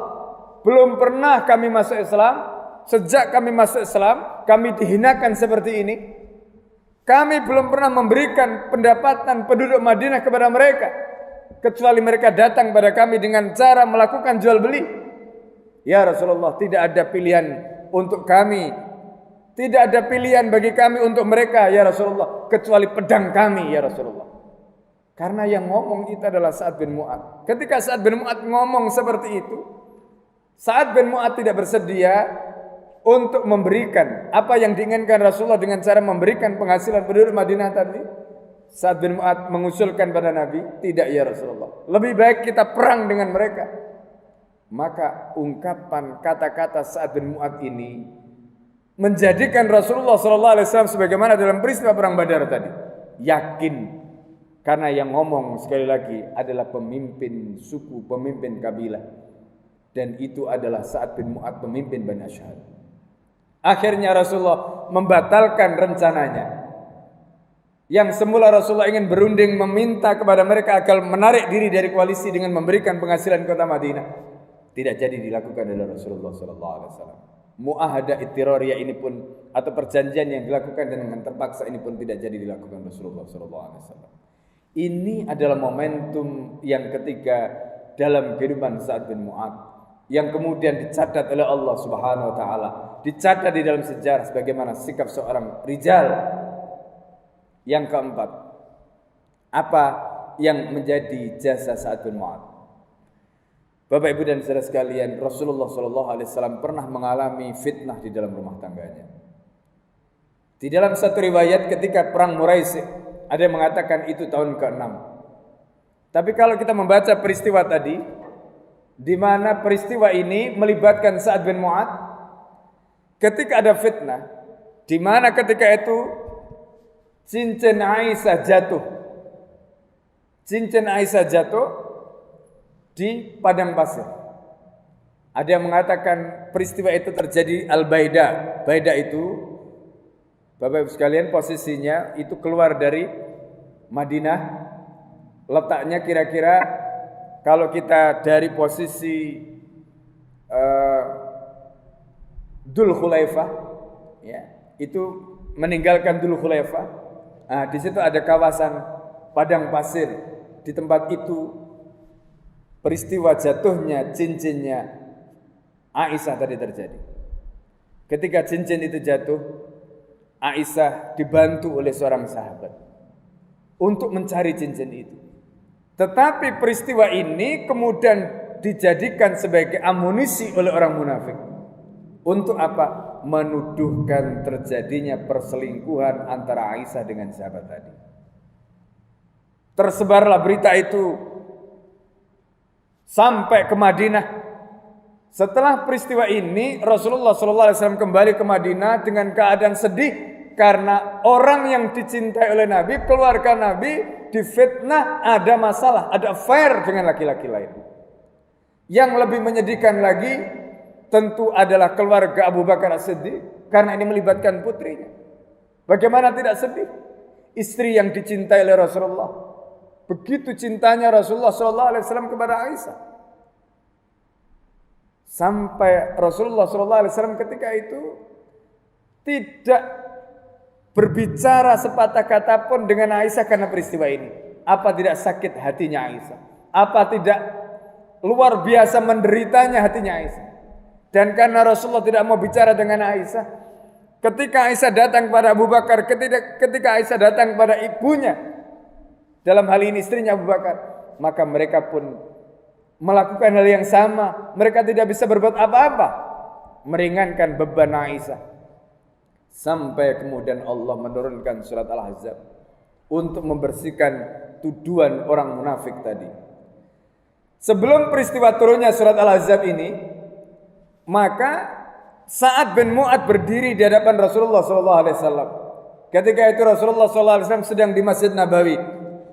belum pernah kami masuk Islam. Sejak kami masuk Islam, kami dihinakan seperti ini. Kami belum pernah memberikan pendapatan penduduk Madinah kepada mereka, kecuali mereka datang pada kami dengan cara melakukan jual beli. Ya Rasulullah, tidak ada pilihan untuk kami, tidak ada pilihan bagi kami untuk mereka ya Rasulullah, kecuali pedang kami ya Rasulullah." Karena yang ngomong itu adalah Sa'ad bin Mu'adz. Ketika Sa'ad bin Mu'adz ngomong seperti itu, Sa'ad bin Mu'adz tidak bersedia untuk memberikan apa yang diinginkan Rasulullah dengan cara memberikan penghasilan penduduk Madinah tadi. Sa'ad bin Mu'adz mengusulkan pada Nabi, "Tidak ya Rasulullah, lebih baik kita perang dengan mereka." Maka ungkapan kata-kata Sa'ad bin Mu'adz ini menjadikan Rasulullah SAW sebagaimana dalam peristiwa perang Badar tadi yakin, karena yang ngomong sekali lagi adalah pemimpin suku, pemimpin kabilah, dan itu adalah Sa'ad bin Mu'adz, pemimpin Bani Asyhal. Akhirnya Rasulullah membatalkan rencananya. Yang semula Rasulullah ingin berunding meminta kepada mereka agar menarik diri dari koalisi dengan memberikan penghasilan kota Madinah, tidak jadi dilakukan oleh Rasulullah SAW. Muahadah ittirariyah ini pun, atau perjanjian yang dilakukan dengan terpaksa ini pun tidak jadi dilakukan Rasulullah SAW. Ini adalah momentum yang ketiga dalam kehidupan Sa'ad bin Mu'adz, yang kemudian dicatat oleh Allah Subhanahu wa taala, dicatat di dalam sejarah sebagaimana sikap seorang rijal. Yang keempat, apa yang menjadi jasa Sa'ad bin Mu'adz? Bapak Ibu dan saudara sekalian, Rasulullah SAW pernah mengalami fitnah di dalam rumah tangganya. Di dalam satu riwayat ketika perang Muraisi, ada yang mengatakan itu tahun ke-6. Tapi kalau kita membaca peristiwa tadi, di mana peristiwa ini melibatkan Sa'ad bin Mu'adz, ketika ada fitnah, di mana ketika itu cincin Aisyah jatuh. Cincin Aisyah jatuh di padang pasir. Ada yang mengatakan peristiwa itu terjadi Al-Baida. Baida itu, Bapak Ibu sekalian, posisinya itu keluar dari Madinah. Letaknya kira-kira kalau kita dari posisi Dzul Khulaifah, ya, itu meninggalkan Dzul Khulaifah. Nah, di situ ada kawasan padang pasir. Di tempat itu peristiwa jatuhnya cincinnya Aisyah tadi terjadi. Ketika cincin itu jatuh, Aisyah dibantu oleh seorang sahabat untuk mencari cincin itu. Tetapi peristiwa ini kemudian dijadikan sebagai amunisi oleh orang munafik. Untuk apa? Menuduhkan terjadinya perselingkuhan antara Aisyah dengan sahabat tadi. Tersebarlah berita itu sampai ke Madinah. Setelah peristiwa ini, Rasulullah SAW kembali ke Madinah dengan keadaan sedih karena orang yang dicintai oleh Nabi, keluarga Nabi, difitnah, ada masalah, ada affair dengan laki-laki lain. Yang lebih menyedihkan lagi tentu adalah keluarga Abu Bakar As-Siddiq, karena ini melibatkan putrinya. Bagaimana tidak sedih? Istri yang dicintai oleh Rasulullah. Begitu cintanya Rasulullah SAW kepada Aisyah. Sampai Rasulullah SAW ketika itu tidak berbicara sepatah kata pun dengan Aisyah karena peristiwa ini. Apa tidak sakit hatinya Aisyah? Apa tidak luar biasa menderitanya hatinya Aisyah? Dan karena Rasulullah tidak mau bicara dengan Aisyah, ketika Aisyah datang kepada Abu Bakar, ketika Aisyah datang kepada ibunya, dalam hal ini istrinya Abu Bakar, maka mereka pun melakukan hal yang sama. Mereka tidak bisa berbuat apa-apa, meringankan beban Aisyah. Sampai kemudian Allah menurunkan surat Al-Ahzab untuk membersihkan tuduhan orang munafik tadi. Sebelum peristiwa turunnya surat Al-Ahzab ini, maka Sa'ad bin Mu'ad berdiri di hadapan Rasulullah SAW. Ketika itu Rasulullah SAW sedang di Masjid Nabawi.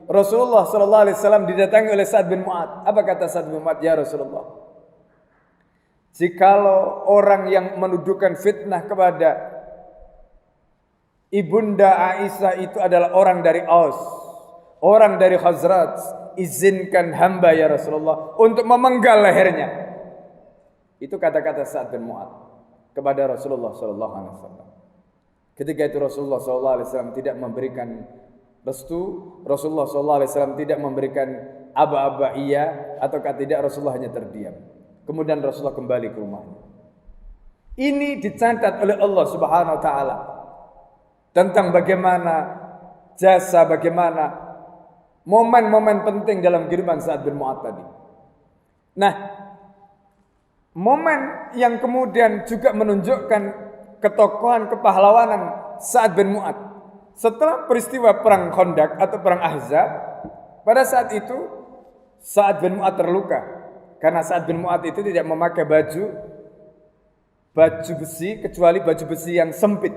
Rasulullah SAW didatangi oleh Sa'ad bin Mu'ad. Apa kata Sa'ad bin Mu'ad? Ya Rasulullah, jikalau orang yang menuduhkan fitnah kepada ibunda Aisyah itu adalah orang dari Aus, orang dari Khazraj, izinkan hamba ya Rasulullah untuk memenggal lehernya. Itu kata-kata Sa'ad bin Mu'ad kepada Rasulullah SAW. Ketika itu Rasulullah SAW tidak memberikan restu, Rasulullah SAW tidak memberikan aba-aba iya ataukah tidak, Rasulullah hanya terdiam. Kemudian Rasulullah kembali ke rumahnya. Ini dicatat oleh Allah Subhanahu wa taala tentang bagaimana jasa, bagaimana momen-momen penting dalam kehidupan Sa'ad bin Mu'ad tadi. Nah, momen yang kemudian juga menunjukkan ketokohan, kepahlawanan Sa'ad bin Mu'ad setelah peristiwa perang Khandaq atau perang Ahzab. Pada saat itu Sa'ad bin Mu'ad terluka karena Sa'ad bin Mu'ad itu tidak memakai baju besi kecuali baju besi yang sempit,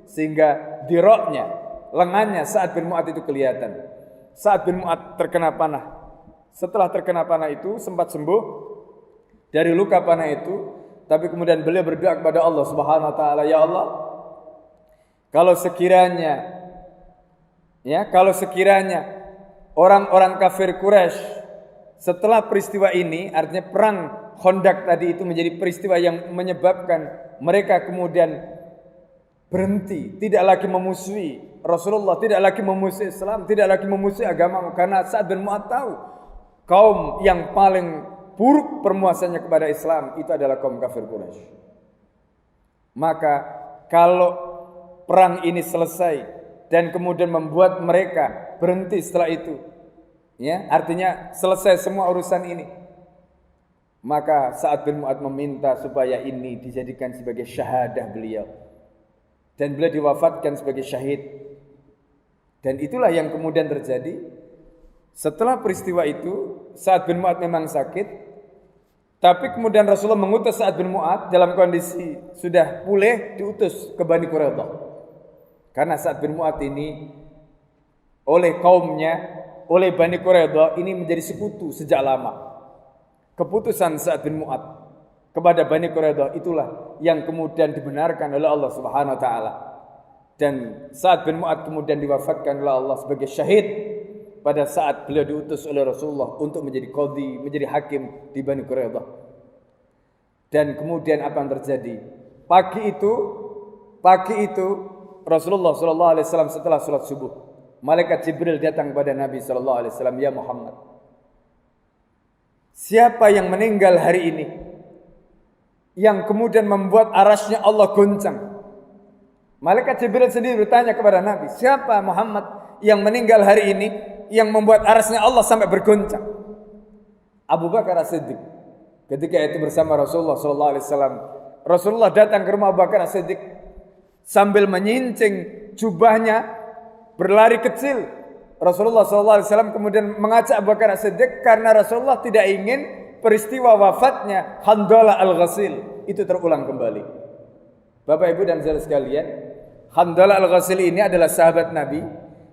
sehingga di roknya, lengannya Sa'ad bin Mu'ad itu kelihatan. Sa'ad bin Mu'ad terkena panah. Setelah terkena panah itu sempat sembuh dari luka panah itu, tapi kemudian beliau berdoa kepada Allah Subhanahu wa taala, ya Allah, kalau sekiranya orang-orang kafir Quraisy setelah peristiwa ini, artinya perang Khandaq tadi itu menjadi peristiwa yang menyebabkan mereka kemudian berhenti, tidak lagi memusuhi Rasulullah, tidak lagi memusuhi Islam, tidak lagi memusuhi agama, karena Sa'ad bin Mu'ad tahu kaum yang paling buruk permuasannya kepada Islam itu adalah kaum kafir Quraisy. Maka kalau perang ini selesai dan kemudian membuat mereka berhenti setelah itu, ya, artinya selesai semua urusan ini, maka Sa'ad bin Mu'ad meminta supaya ini dijadikan sebagai syahadah beliau, dan beliau diwafatkan sebagai syahid. Dan itulah yang kemudian terjadi. Setelah peristiwa itu, Sa'ad bin Mu'ad memang sakit, tapi kemudian Rasulullah mengutus Sa'ad bin Mu'ad dalam kondisi sudah pulih, diutus ke Bani Quraidah. Karena Sa'ad bin Mu'ad ini oleh kaumnya, oleh Bani Quraidah ini menjadi sekutu sejak lama. Keputusan Sa'ad bin Mu'ad kepada Bani Quraidah itulah yang kemudian dibenarkan oleh Allah Subhanahu wa taala. Dan Sa'ad bin Mu'ad kemudian diwafatkan oleh Allah sebagai syahid pada saat beliau diutus oleh Rasulullah untuk menjadi qadhi, menjadi hakim di Bani Quraidah. Dan kemudian apa yang terjadi? Pagi itu Rasulullah SAW setelah sholat subuh, malaikat Jibril datang kepada Nabi SAW, ya Muhammad, siapa yang meninggal hari ini yang kemudian membuat arasnya Allah goncang? Malaikat Jibril sendiri bertanya kepada Nabi, siapa Muhammad yang meninggal hari ini yang membuat arasnya Allah sampai bergoncang? Abu Bakar As-Siddiq. Ketika itu bersama Rasulullah SAW, Rasulullah datang ke rumah Abu Bakar As-Siddiq sambil menyincing jubahnya, berlari kecil. Rasulullah SAW kemudian mengajak Abu Bakar As-Siddiq karena Rasulullah tidak ingin peristiwa wafatnya Handalah Al-Ghasil itu terulang kembali. Bapak Ibu dan saudara sekalian, Handalah Al-Ghasil ini adalah sahabat Nabi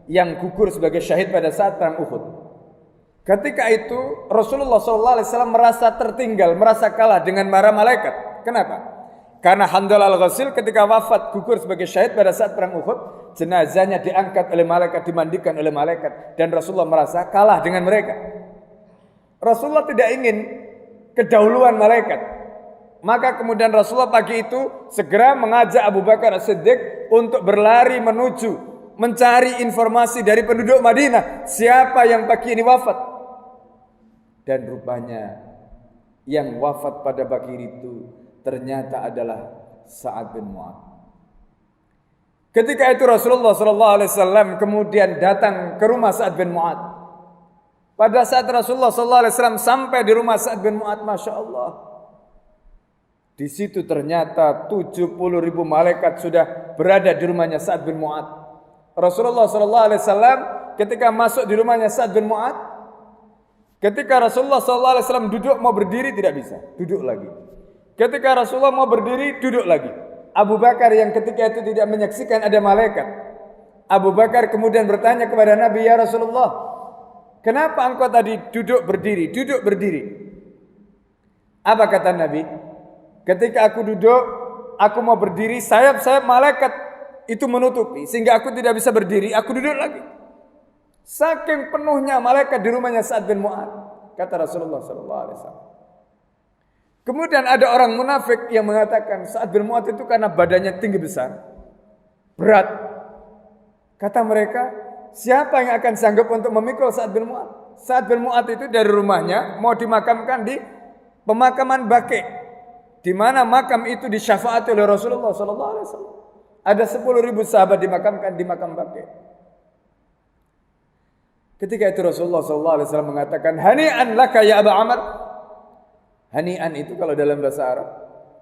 yang gugur sebagai syahid pada saat perang Uhud. Ketika itu Rasulullah SAW merasa tertinggal, merasa kalah dengan para malaikat. Kenapa? Karena Handalah Al-Ghasil ketika wafat gugur sebagai syahid pada saat perang Uhud, jenazahnya diangkat oleh malaikat, dimandikan oleh malaikat, dan Rasulullah merasa kalah dengan mereka. Rasulullah tidak ingin kedahuluan malaikat. Maka kemudian Rasulullah pagi itu segera mengajak Abu Bakar As-Siddiq untuk berlari menuju mencari informasi dari penduduk Madinah, siapa yang pagi ini wafat. Dan rupanya yang wafat pada pagi itu ternyata adalah Sa'ad bin Mu'ad. Ketika itu Rasulullah SAW kemudian datang ke rumah Sa'ad bin Mu'ad. Pada saat Rasulullah SAW sampai di rumah Sa'ad bin Mu'adz, Masya Allah, di situ ternyata 70.000 malaikat sudah berada di rumahnya Sa'ad bin Mu'adz. Rasulullah SAW ketika masuk di rumahnya Sa'ad bin Mu'adz, ketika Rasulullah SAW duduk mau berdiri tidak bisa, duduk lagi. Ketika Rasulullah mau berdiri, duduk lagi. Abu Bakar yang ketika itu tidak menyaksikan ada malaikat. Abu Bakar kemudian bertanya kepada Nabi, "Ya Rasulullah, kenapa engkau tadi duduk berdiri, duduk berdiri?" Apa kata Nabi? Ketika aku duduk, aku mau berdiri, sayap-sayap malaikat itu menutupi sehingga aku tidak bisa berdiri, aku duduk lagi. Saking penuhnya malaikat di rumahnya Sa'ad bin Mu'adz, kata Rasulullah SAW. Kemudian ada orang munafik yang mengatakan Sa'ad bin Mu'adz itu karena badannya tinggi besar, berat. Kata mereka, siapa yang akan sanggup untuk memikul Sa'ad bin Mu'adz? Sa'ad bin Mu'adz itu dari rumahnya mau dimakamkan di pemakaman Baqi', di mana makam itu disyafaati oleh Rasulullah SAW. Ada 10.000 sahabat dimakamkan di makam Baqi'. Ketika itu Rasulullah SAW mengatakan, "Hani'an laka ya Aba Amr." Hani'an itu kalau dalam bahasa Arab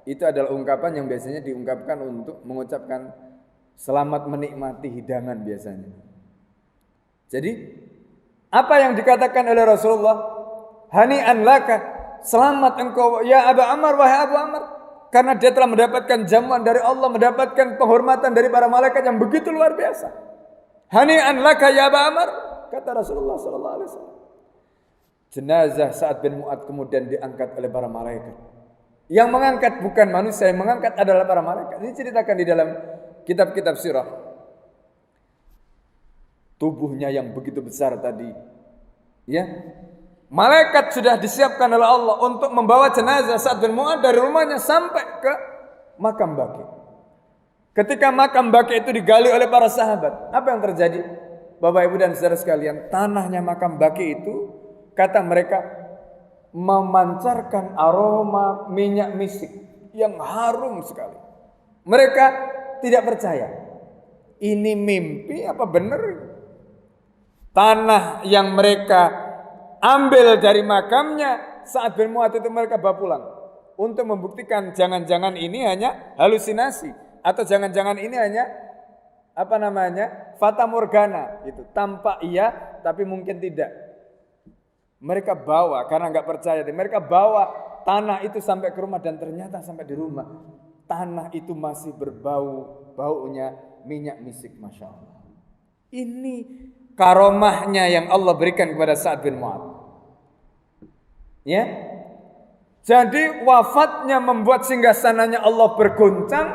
itu adalah ungkapan yang biasanya diungkapkan untuk mengucapkan selamat menikmati hidangan biasanya. Jadi apa yang dikatakan oleh Rasulullah? Hani'an laka, selamat engkau ya Aba Amr, wahai Abu Amr, karena dia telah mendapatkan jamuan dari Allah, mendapatkan penghormatan dari para malaikat yang begitu luar biasa. Hani'an laka ya Aba Amr, kata Rasulullah SAW. Jenazah Sa'ad bin Mu'adz kemudian diangkat oleh para malaikat. Yang mengangkat bukan manusia, yang mengangkat adalah para malaikat. Ini ceritakan di dalam kitab-kitab sirah. Tubuhnya yang begitu besar tadi, ya, malaikat sudah disiapkan oleh Allah untuk membawa jenazah Sa'ad bin Mu'adz dari rumahnya sampai ke makam Baqi'. Ketika makam Baqi' itu digali oleh para sahabat, apa yang terjadi? Bapak Ibu dan saudara sekalian, tanahnya makam Baqi' itu, kata mereka, memancarkan aroma minyak misik yang harum sekali. Mereka tidak percaya. Ini mimpi apa benar? Tanah yang mereka ambil dari makamnya Sa'ad bin Mu'adz itu mereka bawa pulang untuk membuktikan jangan-jangan ini hanya halusinasi atau jangan-jangan ini hanya fata morgana, itu tampak iya tapi mungkin tidak. Mereka bawa karena nggak percaya, mereka bawa tanah itu sampai ke rumah dan ternyata sampai di rumah tanah itu masih baunya minyak misik, Masya Allah. Ini karomahnya yang Allah berikan kepada Sa'ad bin Mu'adz. Ya, jadi wafatnya membuat singgasananya Allah bergoncang.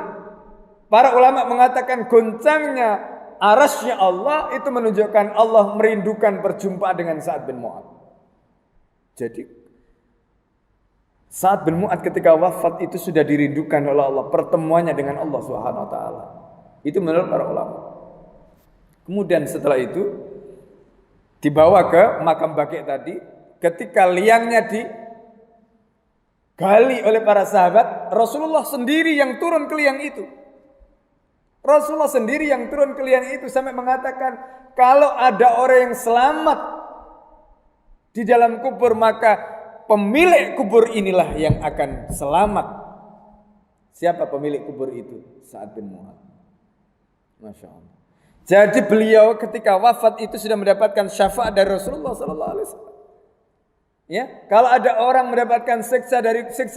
Para ulama mengatakan goncangnya arasnya Allah itu menunjukkan Allah merindukan perjumpaan dengan Sa'ad bin Mu'adz. Jadi Sa'ad bin Mu'adz ketika wafat itu sudah dirindukan oleh Allah, pertemuannya dengan Allah Subhanahu wa taala. Itu menurut para ulama. Kemudian setelah itu dibawa ke makam Baqi' tadi, ketika liangnya digali oleh para sahabat, Rasulullah sendiri yang turun ke liang itu. Rasulullah sendiri yang turun ke liang itu sampai mengatakan, kalau ada orang yang selamat di dalam kubur, maka pemilik kubur inilah yang akan selamat. Siapa pemilik kubur itu? Sa'ad bin Mu'adz. Masya Allah. Jadi beliau ketika wafat itu sudah mendapatkan syafaat dari Rasulullah SAW. Ya, kalau ada orang mendapatkan siksa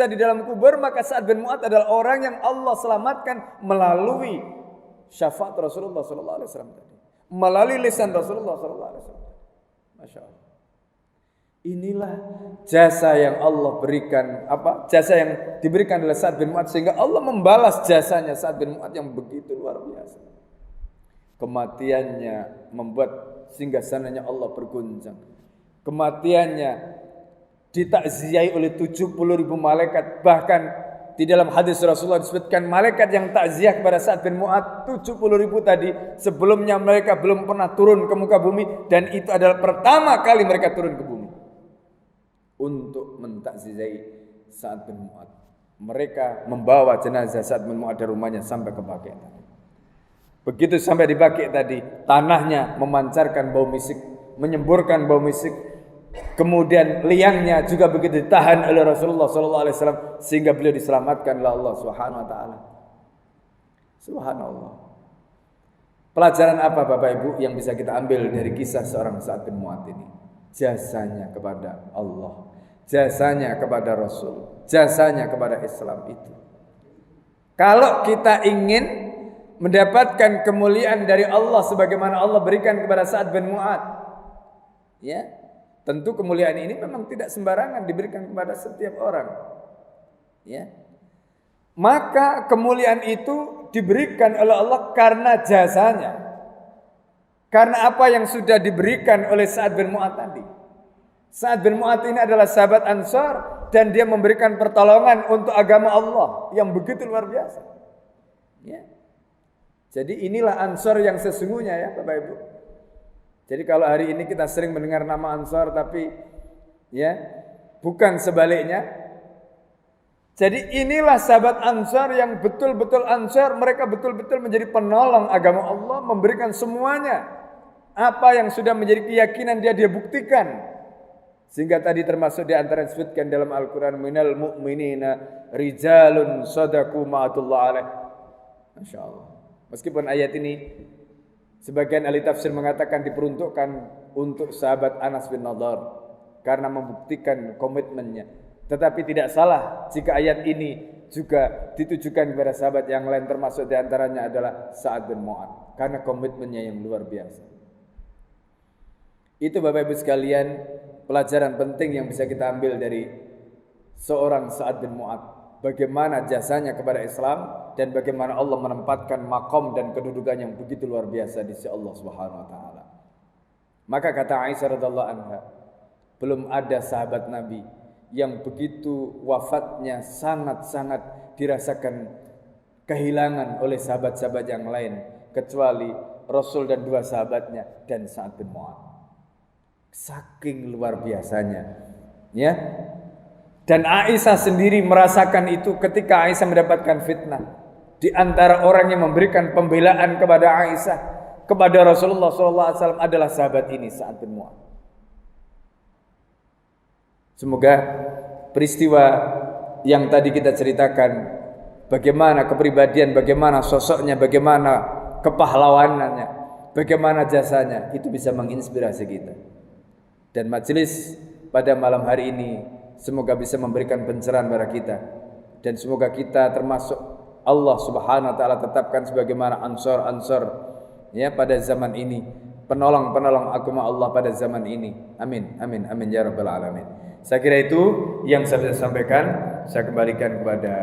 di dalam kubur, maka Sa'ad bin Mu'adz adalah orang yang Allah selamatkan melalui syafaat Rasulullah SAW tadi, melalui lisan Rasulullah SAW. Masya Allah. Inilah jasa yang Allah berikan, jasa yang diberikan oleh Sa'ad bin Mu'adz, sehingga Allah membalas jasanya Sa'ad bin Mu'adz yang begitu luar biasa. Kematiannya membuat singgasananya Allah berguncang. Kematiannya ditakziahi oleh 70.000 malaikat. Bahkan di dalam hadis Rasulullah disebutkan malaikat yang takziah kepada Sa'ad bin Mu'adz 70.000 tadi, sebelumnya mereka belum pernah turun ke muka bumi, dan itu adalah pertama kali mereka turun ke bumi untuk mentakziahi Sa'ad bin Mu'adz. Mereka membawa jenazah Sa'ad bin Mu'adz dari rumahnya sampai ke Baqi'. Begitu sampai di Baqi' tadi, tanahnya memancarkan bau misik, menyemburkan bau misik. Kemudian liangnya juga begitu ditahan oleh Rasulullah SAW sehingga beliau diselamatkan oleh Allah Subhanahu wa taala. Subhanallah. Pelajaran apa Bapak Ibu yang bisa kita ambil dari kisah seorang Sa'ad bin Mu'adz ini? Jasanya kepada Allah, jasanya kepada Rasul, jasanya kepada Islam itu. Kalau kita ingin mendapatkan kemuliaan dari Allah sebagaimana Allah berikan kepada Sa'ad bin Mu'adz, ya, tentu kemuliaan ini memang tidak sembarangan diberikan kepada setiap orang. Ya. Maka kemuliaan itu diberikan oleh Allah karena jasanya. Karena apa yang sudah diberikan oleh Sa'ad bin Mu'adz tadi. Sa'ad bin Mu'adz ini adalah sahabat Ansar dan dia memberikan pertolongan untuk agama Allah yang begitu luar biasa. Ya. Jadi inilah Ansar yang sesungguhnya ya Bapak Ibu. Jadi kalau hari ini kita sering mendengar nama Ansar tapi ya bukan sebaliknya. Jadi inilah sahabat Ansar yang betul-betul Ansar, mereka betul-betul menjadi penolong agama Allah, memberikan semuanya. Apa yang sudah menjadi keyakinan dia buktikan. Sehingga tadi termasuk di antara yang disebutkan dalam Al-Quran, minal mu'minina rijalun sadaku ma'atullah alaih. Masya Allah. Meskipun ayat ini sebagian ahli tafsir mengatakan diperuntukkan untuk sahabat Anas bin Nadhr karena membuktikan komitmennya. Tetapi tidak salah jika ayat ini juga ditujukan kepada sahabat yang lain, termasuk di antaranya adalah Sa'ad bin Mu'adz karena komitmennya yang luar biasa. Itu Bapak Ibu sekalian pelajaran penting yang bisa kita ambil dari seorang Sa'ad bin Mu'adz. Bagaimana jasanya kepada Islam dan bagaimana Allah menempatkan makom dan kedudukan yang begitu luar biasa di sisi Allah Subhanahu wa taala. Maka kata Aisyah radhiyallahu anha, belum ada sahabat Nabi yang begitu wafatnya sangat-sangat dirasakan kehilangan oleh sahabat-sahabat yang lain kecuali Rasul dan dua sahabatnya dan Sa'ad bin Mu'adz. Saking luar biasanya, ya. Dan Aisyah sendiri merasakan itu ketika Aisyah mendapatkan fitnah. Di antara orang yang memberikan pembelaan kepada Aisyah, kepada Rasulullah SAW adalah sahabat ini, Sa'ad bin Mu'adz. Semoga peristiwa yang tadi kita ceritakan, bagaimana kepribadian, bagaimana sosoknya, bagaimana kepahlawanannya, bagaimana jasanya, itu bisa menginspirasi kita. Dan majelis pada malam hari ini semoga bisa memberikan pencerahan kepada kita, dan semoga kita termasuk Allah Subhanahu wa taala tetapkan sebagaimana ansor-ansor ya pada zaman ini, penolong-penolong agama Allah pada zaman ini. Amin amin amin ya rabbal alamin. Saya kira itu yang saya bisa sampaikan. Saya kembalikan kepada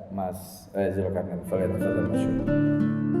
Mas Zulkarnain. Fadhil masyhur.